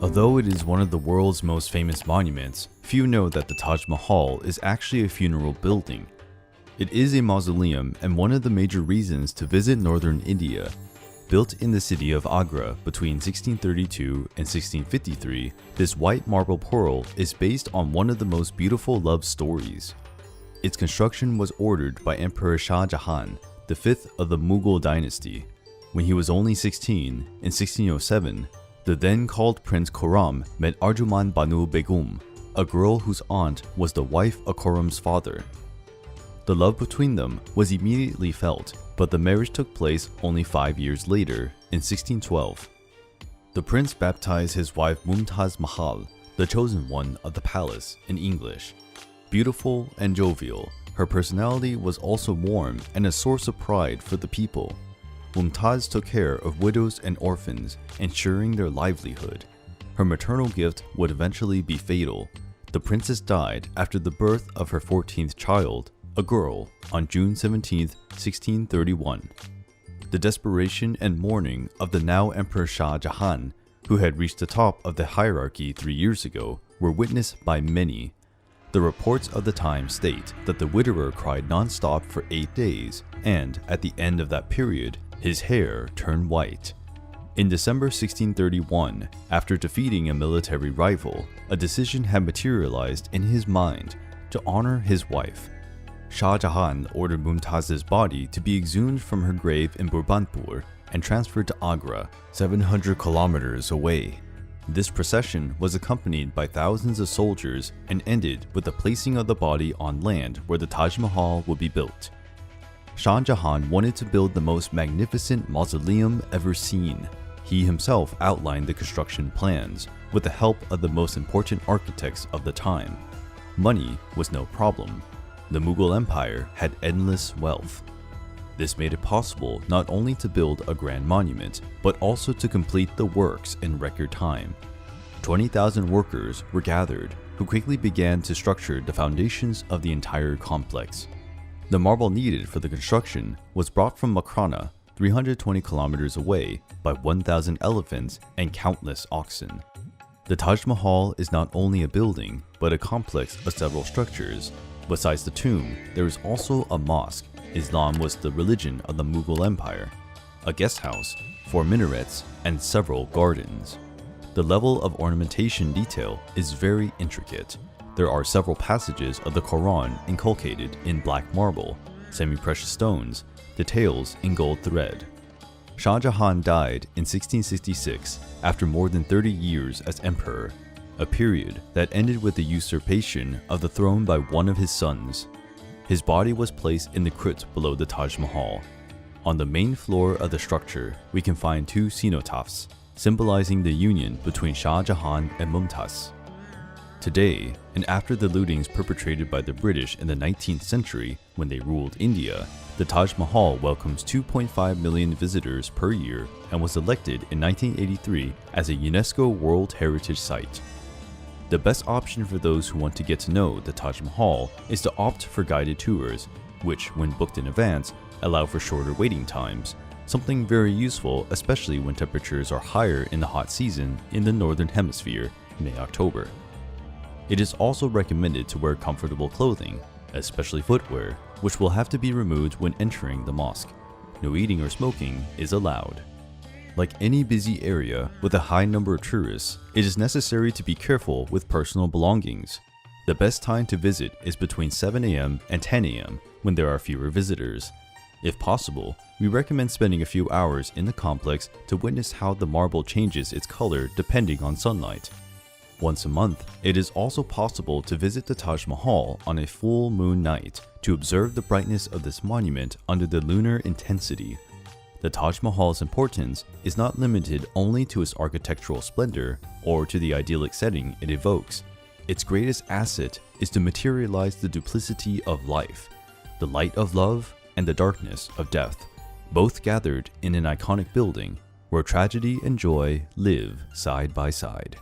Although it is one of the world's most famous monuments, few know that the Taj Mahal is actually a funeral building. It is a mausoleum and one of the major reasons to visit northern India. Built in the city of Agra between 1632 and 1653, this white marble pearl is based on one of the most beautiful love stories. Its construction was ordered by Emperor Shah Jahan, the fifth of the Mughal dynasty. When he was only 16, in 1607, the then called Prince Quorum met Arjumand Banu Begum, a girl whose aunt was the wife of Korum's father. The love between them was immediately felt, but the marriage took place only 5 years later, in 1612. The prince baptized his wife Mumtaz Mahal, the chosen one of the palace, in English. Beautiful and jovial, her personality was also warm and a source of pride for the people. Mumtaz took care of widows and orphans, ensuring their livelihood. Her maternal gift would eventually be fatal. The princess died after the birth of her 14th child, a girl, on June 17, 1631. The desperation and mourning of the now Emperor Shah Jahan, who had reached the top of the hierarchy 3 years ago, were witnessed by many. The reports of the time state that the widower cried nonstop for 8 days, and at the end of that period, his hair turned white. In December 1631, after defeating a military rival, a decision had materialized in his mind to honor his wife. Shah Jahan ordered Mumtaz's body to be exhumed from her grave in Burbanpur and transferred to Agra, 700 kilometers away. This procession was accompanied by thousands of soldiers and ended with the placing of the body on land where the Taj Mahal would be built. Shah Jahan wanted to build the most magnificent mausoleum ever seen. He himself outlined the construction plans with the help of the most important architects of the time. Money was no problem. The Mughal Empire had endless wealth. This made it possible not only to build a grand monument, but also to complete the works in record time. 20,000 workers were gathered, who quickly began to structure the foundations of the entire complex. The marble needed for the construction was brought from Makrana, 320 kilometers away, by 1,000 elephants and countless oxen. The Taj Mahal is not only a building, but a complex of several structures. Besides the tomb, there is also a mosque. Islam was the religion of the Mughal Empire, a guest house, 4 minarets, and several gardens. The level of ornamentation detail is very intricate. There are several passages of the Koran inculcated in black marble, semi-precious stones, details in gold thread. Shah Jahan died in 1666 after more than 30 years as emperor, a period that ended with the usurpation of the throne by one of his sons. His body was placed in the crypt below the Taj Mahal. On the main floor of the structure, we can find 2 cenotaphs, symbolizing the union between Shah Jahan and Mumtaz. Today, and after the lootings perpetrated by the British in the 19th century when they ruled India, the Taj Mahal welcomes 2.5 million visitors per year and was elected in 1983 as a UNESCO World Heritage Site. The best option for those who want to get to know the Taj Mahal is to opt for guided tours, which, when booked in advance, allow for shorter waiting times, something very useful especially when temperatures are higher in the hot season in the Northern Hemisphere, May-October. It is also recommended to wear comfortable clothing, especially footwear, which will have to be removed when entering the mosque. No eating or smoking is allowed. Like any busy area with a high number of tourists, it is necessary to be careful with personal belongings. The best time to visit is between 7 a.m. and 10 a.m. when there are fewer visitors. If possible, we recommend spending a few hours in the complex to witness how the marble changes its color depending on sunlight. Once a month, it is also possible to visit the Taj Mahal on a full moon night to observe the brightness of this monument under the lunar intensity. The Taj Mahal's importance is not limited only to its architectural splendor or to the idyllic setting it evokes. Its greatest asset is to materialize the duplicity of life, the light of love and the darkness of death, both gathered in an iconic building where tragedy and joy live side by side.